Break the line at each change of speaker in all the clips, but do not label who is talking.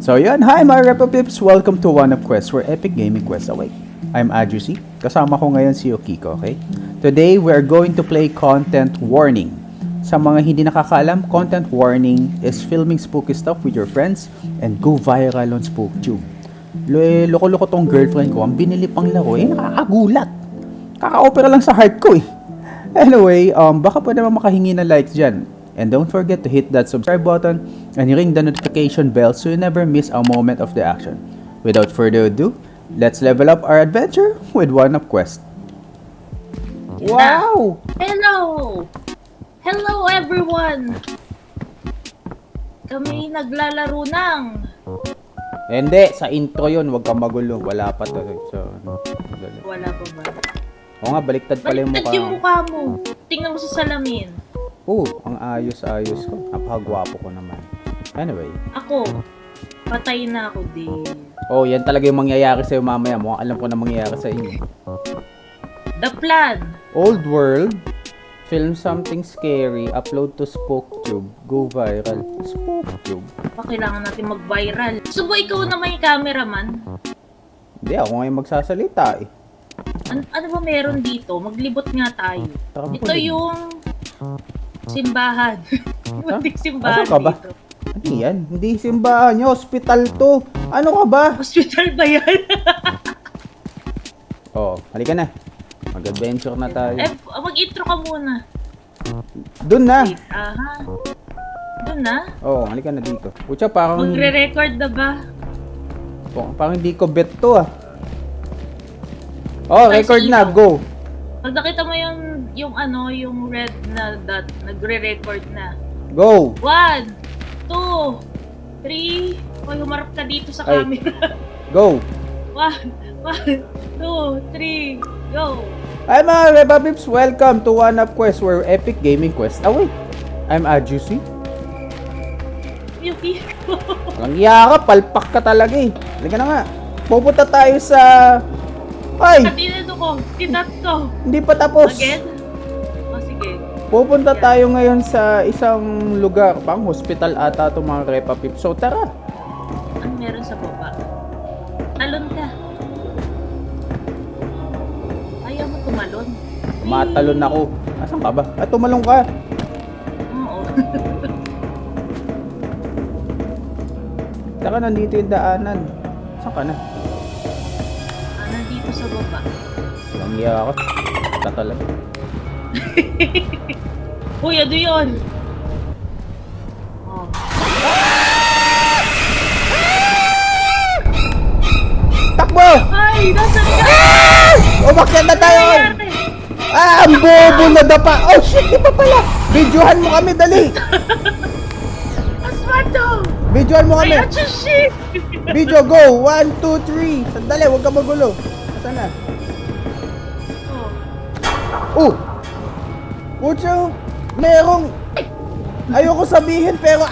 So yun, hi mga Repo Pips! Welcome to One Up Quest, where epic gaming quests await. I'm Adjusi, kasama ko ngayon si Yukiko, okay? Today, we are going to play Content Warning. Sa mga hindi nakakaalam, Content Warning is filming spooky stuff with your friends and go viral on SpookTube. Loko-loko tong girlfriend ko, ang binili pang laro, nakakagulat. Kaka-opera lang sa heart ko eh. Anyway, baka pwede naman makahingi ng likes dyan. And don't forget to hit that subscribe button and ring the notification bell so you never miss a moment of the action. Without further ado, let's level up our adventure with One Up Quest. Wow!
Hello! Hello everyone! Kami naglalaro ng...
Hindi, sa intro yun, huwag kang magulo. Wala pa to. So,
Wala pa ba?
Oo nga, baliktad pala yung
Baliktad
mukha.
yung mukha mo. Tingnan mo sa salamin.
Ang ayos-ayos ko. Napakagwapo ko naman. Anyway.
Ako, patay na ako din.
Yan talaga yung mangyayari sa'yo mamaya. Mukhang alam ko na mangyayari sa inyo.
The plan.
Old world. Film something scary. Upload to SpookTube. Go viral. SpookTube.
Pa kailangan natin mag-viral. Subo, ikaw na may cameraman.
Hindi, ako ngayon magsasalita eh.
Ano ba meron dito? Maglibot nga tayo. Ito yung... simbahan. Munting simbahan
Asan ka ba?
dito.
Ano yan? Hindi simbahan nyo. Hospital to. Ano ka ba?
Hospital ba yan?
Halika na. Mag-adventure na tayo.
Mag-intro ka muna.
Doon na.
Wait, doon na?
Halika na dito. Pucha, parang...
Magre-record na ba?
Parang hindi ko bet to ah. Record na. Go.
Pag nakita mo yung red na dot, nagre-record na.
Go.
1, 2, 3. Hoy, humarap ka dito sa camera.
Go.
1, 2, 3, go.
Hi mga Reba Pips! Welcome to One Up Quest, where epic gaming quest await. I'm Adjusi.
Yukiko.
Walang iya ka, palpak ka talaga eh. Halika na nga. Pupunta tayo sa... Ay!
Katinado ko, kinat ko.
Hindi pa tapos.
Again? Sige.
Pupunta tayo ngayon sa isang lugar. Pang hospital ata itong mga Repa Pips. So tara.
Ano meron sa baba? Talon ka. Ayaw mo tumalon.
Matalon ako. Asan ka ba? Tumalong ka.
Oo.
Taka, nandito yung daanan. Saan ka na?
Nandito sa baba.
Walang iya ka. Ka talaga.
Uy, ano yun? Oh.
Takbo!
Ay, nasan ka?
Umakyat na tayo!
Nangyari?
Ang bobo na dapa! Oh shit, di pa pala! Videohan mo kami, dali!
Aswato!
Videohan mo kami!
Ay, shit!
Video, go! 1, 2, 3! Sandali, huwag ka magulo. Saan na? Pucho! Merong... Ayoko sabihin, pero...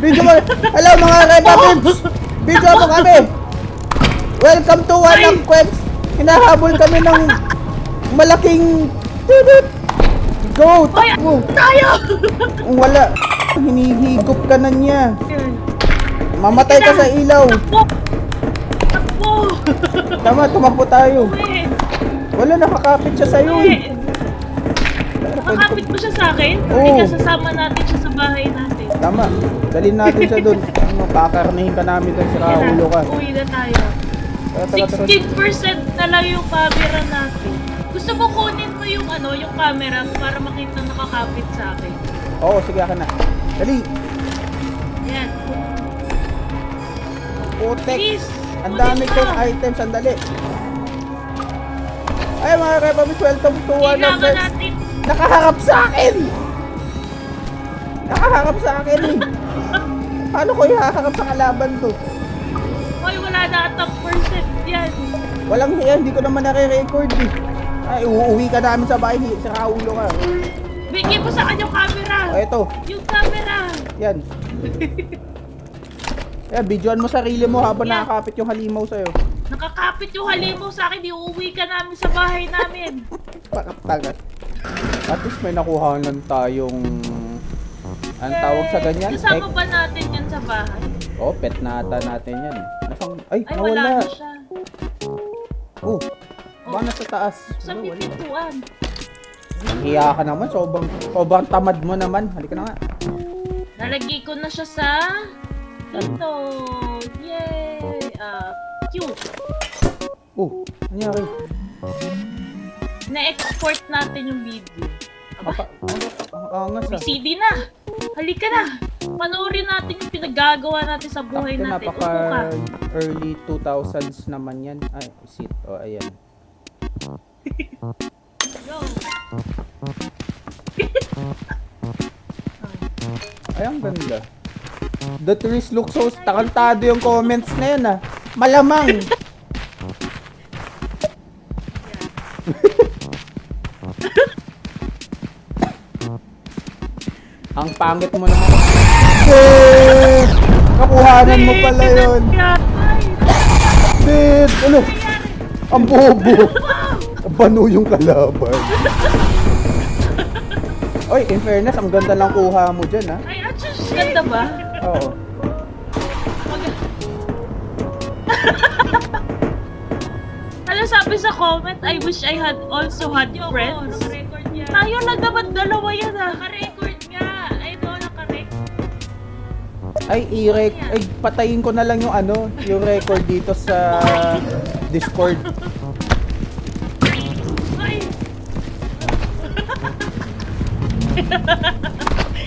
Video mo! Hello mga Reba Pips! Video mo kami! Welcome to One Up Quest! Hinahabol kami ng... malaking... Go! Takbo!
Tayo!
Wala! Hinihigop ka na niya! Mamatay ka sa ilaw!
Takbo!
Tama, tumakbo tayo!
Wait!
Wala, nakakapit siya sa'yo eh!
Makapit mo siya sa akin?
Oo.
Hindi ka sasama natin siya sa bahay natin.
Tama, dalhin natin siya doon. Kakarnihin ka namin doon, sira ulo ka.
Uwi na tayo.
Tara.
16% na lang yung camera natin. Gusto mo kunin mo yung yung camera para makita nakakapit sa akin.
Oo, sige akin na. Dali!
Yan.
Putek!
Please!
Ang dami
kunin
kong
mo.
items, sandali. Ay mga Repamis, welcome to One Up
Kailangan
Quest.
natin.
Nakaharap sa akin! Nakaharap sa akin eh. Paano ko ihaharap sa kalaban to?
Hoy, wala na atang percent yan.
Walang hiya, hindi ko naman nare-record eh. Ay, uuwi ka namin sa bahay, sira ulo ka.
Bigyan mo sa akin yung camera.
Eto,
Yung camera.
yan. Videoan mo sarili mo habang
Yan.
nakakapit yung halimaw sa'yo.
Nakakapit yung halimaw sa akin. Di uuwi ka namin sa bahay namin.
Pakaptagas. At least may nakuha lang tayong Anong tawag sa ganyan?
Kasama ba natin yan sa bahay?
Oh, pet na ata natin yan. Nasang... Ay,
Ay, wala
nawala.
na siya.
Oh, ba nasa taas?
Sa
Wala, wala.
pintuan.
Hiya ka naman, sobrang tamad mo naman. Halika na nga.
Nalagay ko na siya sa dito. Yay! Cute.
Oh, nangyari?
Na-export natin yung video. Aba,
Ang angas
may
ah.
CD na. Halika na. Panoorin natin yung pinagagawa natin sa buhay
Takto,
natin. Upo ka.
napaka early 2000s naman yan. Ay, sit. Oh, ayan.
Go.
Ay, ang ganda. The trees look so... Takantado yung comments na yun ah. Malamang. Ang pangit mo naman. Shit! Nakuhanan mo pala yun. Shit! Ano? Ang bobo. Bano yung kalaban. Oy, in fairness, ang ganda lang kuha mo dyan, ha?
Ay, actually, ganda ba?
Oo.
Ano sabi sa comment? I wish I had also had friends. Tayo lang naman dalawa yan ah. Naka-record nga. Ay, doon naka-record.
Ay, ay, patayin ko na lang yung ano, yung record dito sa Discord.
Ay!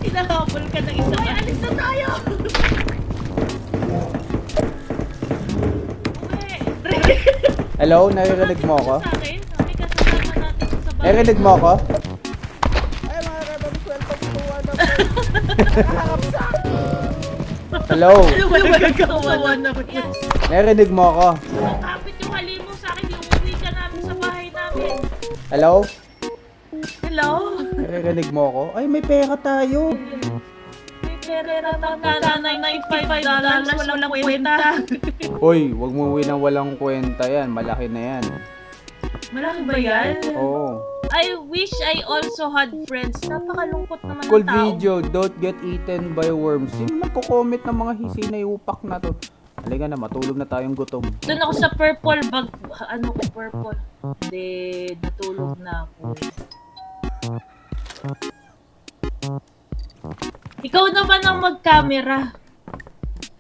Hinahabol ka ng isa. Ay, alis na tayo!
Hello, naririnig mo ako?
Sa akin, may kasama natin sa bahay.
Naririnig mo ako? Ay, mga kabang swelto kutuwa na po. Hello,
Ano ba yung magkakawa naman? Yes.
naririnig mo ako?
Kapit yung halimo sa akin, yung uwi ka namin sa bahay namin.
Hello?
Hello?
Naririnig mo ako? Ay, may pera tayo.
May pera magkano $95, walang kwenta.
Hoy, wag mo uwi ng walang kwenta yan. Malaki na yan.
Malaki ba yan?
Oo.
I wish I also had friends. Napakalungkot naman
Cool
ng tao.
video, don't get eaten by worms. Sino magko-comment ng mga hisinayupak na to? Halika na, matulog na tayong gutom.
Doon ako sa purple bag. Ano ko purple? Hindi, natulog na ako. Ikaw naman ang mag-camera.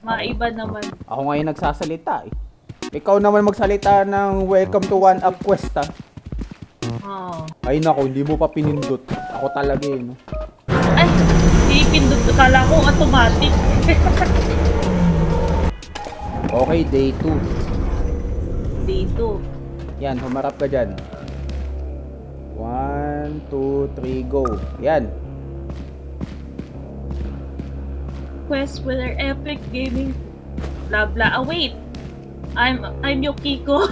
Maiba naman.
Ako ngayon nagsasalita eh. Ikaw naman magsalita ng welcome to One Up Quest ah.
Oh.
Ay nako, hindi mo pa pinindot. Ako talaga eh. No?
Ay, ipindot. Kala ko automatic.
Okay, day 2.
Dito.
Yan, humarap ka dyan. 1, 2, 3, go. Yan.
Quest with our epic gaming blah blah. Oh wait. I'm Yukiko.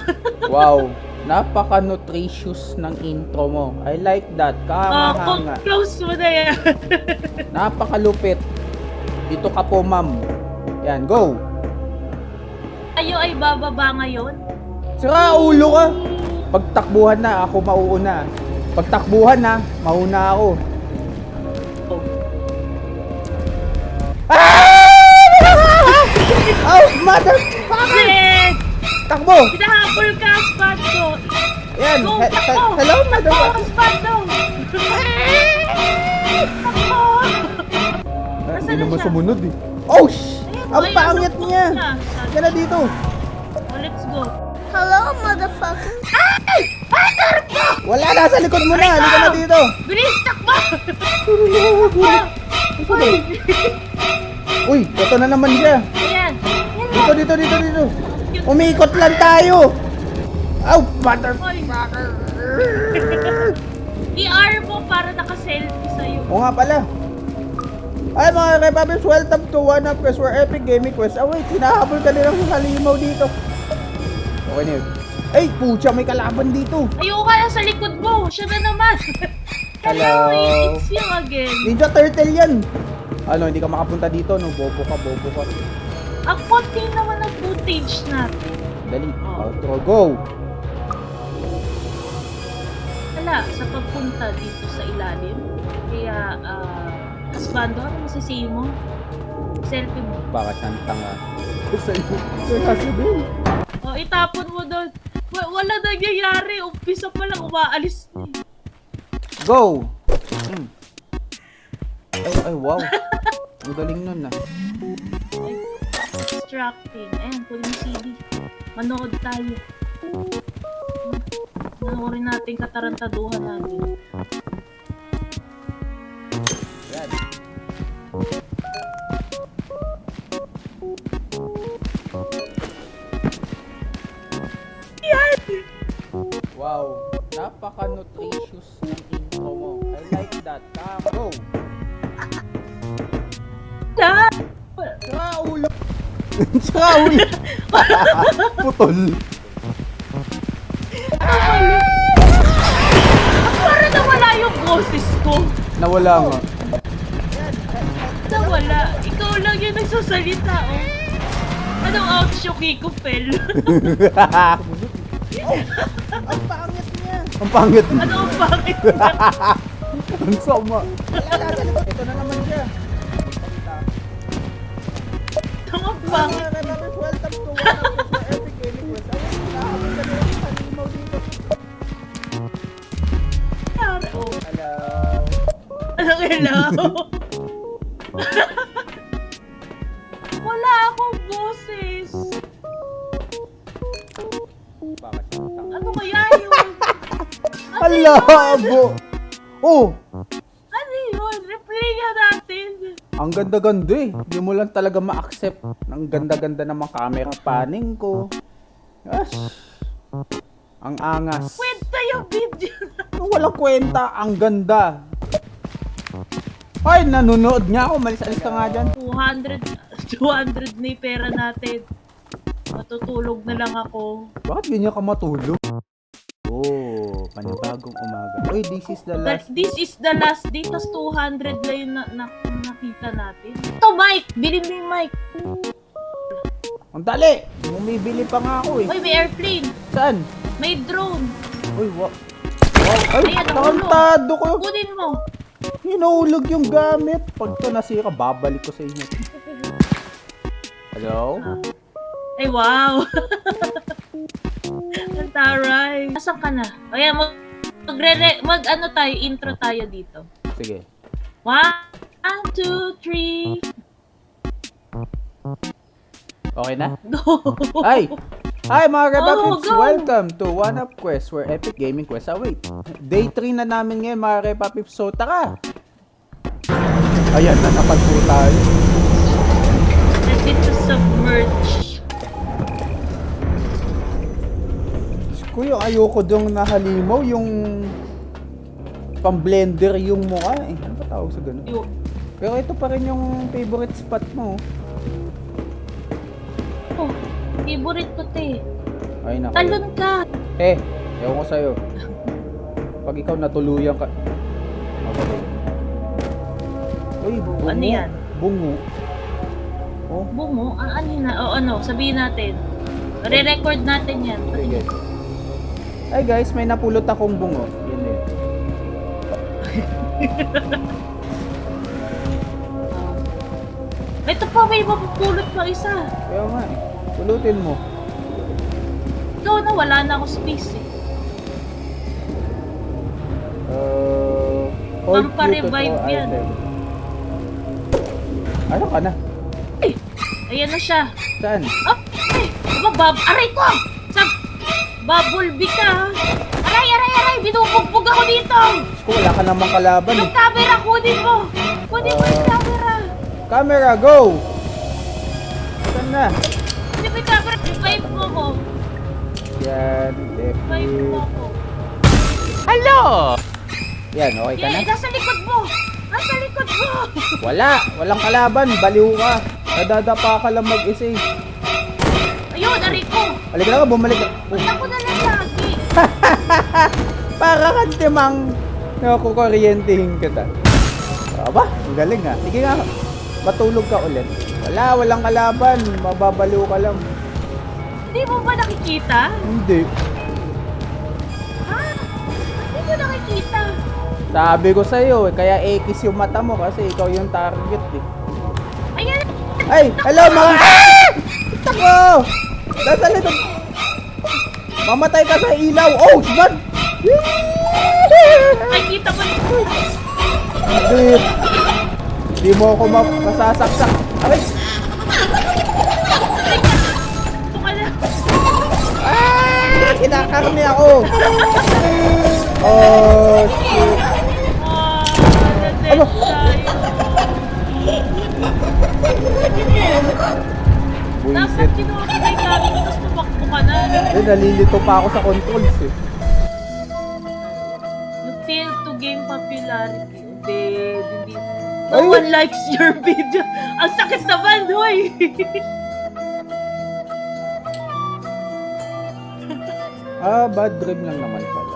Wow. Napaka-nutritious ng intro mo. I like that. Kahanga.
Close mo na yan.
Napakalupit. Dito ka po, ma'am. Yan, go.
Tayo ay bababa ngayon.
Sira ulo ka. Pagtakbuhan na, ako mauuna. Pagtakbuhan na, mauna ako. Oh, motherfucker!
Shit!
Takbo!
Pinahabol ka, Spando!
Yan,
Go!
hello, motherfucker!
Spando! Takbo!
Hindi naman sumunod eh. Oh, ang
Ay,
pangit
ano,
niya!
na.
Yan na dito.
Oh, let's go.
Hello, motherfucker.
Wala, nasa likod mo na. Halika na dito.
Bilis, takbo!
Uy, ito na naman siya.
Ayan.
Dito. Umiikot lang tayo. Oh, motherfucker.
I-R mo para naka-selfie sa'yo.
Oo nga pala. Ay mga Rebabes, welcome to One Up Quest where Epic Gaming Quest. Ah wait, hinahabol ka nilang sa halimaw dito. Okay na yun. Ay, pucha, may kalaban dito.
Ayoko ka na sa likod mo. Siya na naman.
Hello.
It's you again.
Ninja Turtle yan. Ano, hindi ka makapunta dito, no? Bobo ka.
Ang konti naman ang footage natin.
Dali,
Oh.
outro, go.
Wala, sa pagpunta dito sa ilalim. Kaya, Kasbando, ano masisihin mo? Selfie mo.
Baka siyang tanga. Sa'yo sasabihin.
O, itapon mo doon. Wala nangyayari. Umpisa pa lang, umaalis na eh.
Go! Ay, wow. Ang galing nun ah.
Ay, distracting. Ayan, kunin mo CD. Manood tayo. Manoorin natin katarantaduhan natin.
Yan.
Yan!
Wow. Napaka-nutritious ng intro mo. I like that. Go!
Yan!
Saka ulo. Saka ulo. Putol.
Para nawala yung boses ko.
Nawala nga.
Nawala. Ikaw lang yung nagsasalita, oh. Anong outshow, Kiko Fel?
Ang pangit niya. Ang pangit niya.
Ano ang bakit?
Ang sama. Ito na naman siya.
Ano ang bakit?
Welcome to one of the epic gaming quest. Ayun, nakakabit kami ng halimaw dito.
Oh,
Hello.
anong hello? Wala akong boses.
Bakit?
Ano kaya yun? Ano
Hala,
yun?
abo. Oh,
Ano yun? Replay nga natin.
ang ganda-ganda eh. Di mo lang talaga ma-accept. Ang ganda-ganda ng mga camera panning ko. Gosh. Ang angas.
Kwenta yung video.
Walang kwenta. Ang ganda. Ay, nanonood nga ako. Malis-alis ka nga dyan.
200 na yung pera natin. Matutulog na lang ako.
Bakit ganyan ka matulog? Oh, panibagong umaga. Uy, this is the last.
This is the last day. Tas 200 lang yung nakita natin. Ito, Mike! Bilhin mo yung Mike.
Ang dali! Bumibili pa nga ako eh.
Uy, may airplane.
Saan?
May drone.
Uy, wow. Ay,
Ayan,
nakantado ko.
Kunin mo.
Hinulog yung gamit. Pag ito nasira, babalik ko sa inyo. Hello?
Ay, wow. Ang taray. Nasaan ka na? Ayan, ano tayo, intro tayo dito.
Sige.
1, 2, 3,
Okay na?
go!
Ay! Hi mga Repapips!
go!
Welcome to One Up Quest where epic gaming quests await. Day 3 na namin ngayon mga Repapips. So tara! Ayan, natapad po tayo.
Ready to submerge.
Kuya, ayoko dong nahalimaw yung pang-blender yung mukha eh. Ano ba tawag sa ganun?
Yo.
Pero ito pa rin yung favorite spot mo.
Oh, favorite ko, te.
Ay naku.
Talon ka.
Eh, ewan ko sa'yo. Pag ikaw natuluyan ka... Okay. Uy, bungo.
Ano yan?
Bungo. Oh,
Bungo? Ano yun na? O ano, sabihin natin. Re-record natin yan.
sige. Ay guys, may napulot akong bungo. Yun eh.
Ito pa, may mapupulot pa isa.
Kaya nga eh. Pulutin mo.
Ikaw na, wala na ako space eh.
Hold Q to
Pampa-revive
throw
yan.
item. Ano ka na?
Ay! Ayan na siya.
Saan?
Oh! Ay! Aray ko! Sa Bubblebee ka ha? Aray! Binubugbog ako dito!
Diyos ko, wala ka namang kalaban eh.
Yung camera, kunin mo! Kunin mo yung camera!
Camera, go! Saan na?
Kunin mo yung camera! Revive mo ko!
Yan,
Revive mo
left.
ko!
Yan, okay ka na?
Yeah, nasa likod mo! Nasa likod mo!
Walang kalaban, baliw ka. Nadadapa ka lang mag-isa eh.
Ayun, aray ko!
Halika na ka, bumalik ka.
Punta ko na lang lagi!
Para kang timang nakukuryentehin kita. Aba, ang galing ha. Sige nga, matulog ka ulit. Walang kalaban, mababaliw ka lang.
Hindi mo ba nakikita?
Hindi.
Ha? Hindi mo nakikita?
Sabi ko sa'yo, kaya X yung mata mo kasi ikaw yung target eh.
Ayan!
Ay! Hello mga... Ah! Tako! Dasal ito! Mamatay ka sa ilaw! Oh! Sibag!
Ay, kita mo na.
Hindi! Hindi mo ako masasaksak! Aray!
Ito ka na.
Ah! Kinakarni ako! Oh, shit!
Na-dead
Ano?
tayo. Dapat
Buisit.
kinuha ko na yung gamit mo, tapos tumakbo ka na.
Eh, nalilito pa ako sa controls eh.
You fail to gain popularity. Hindi.
Ay!
No one likes your video. Ang sakit naman, hoy!
Ah, bad dream lang naman pala.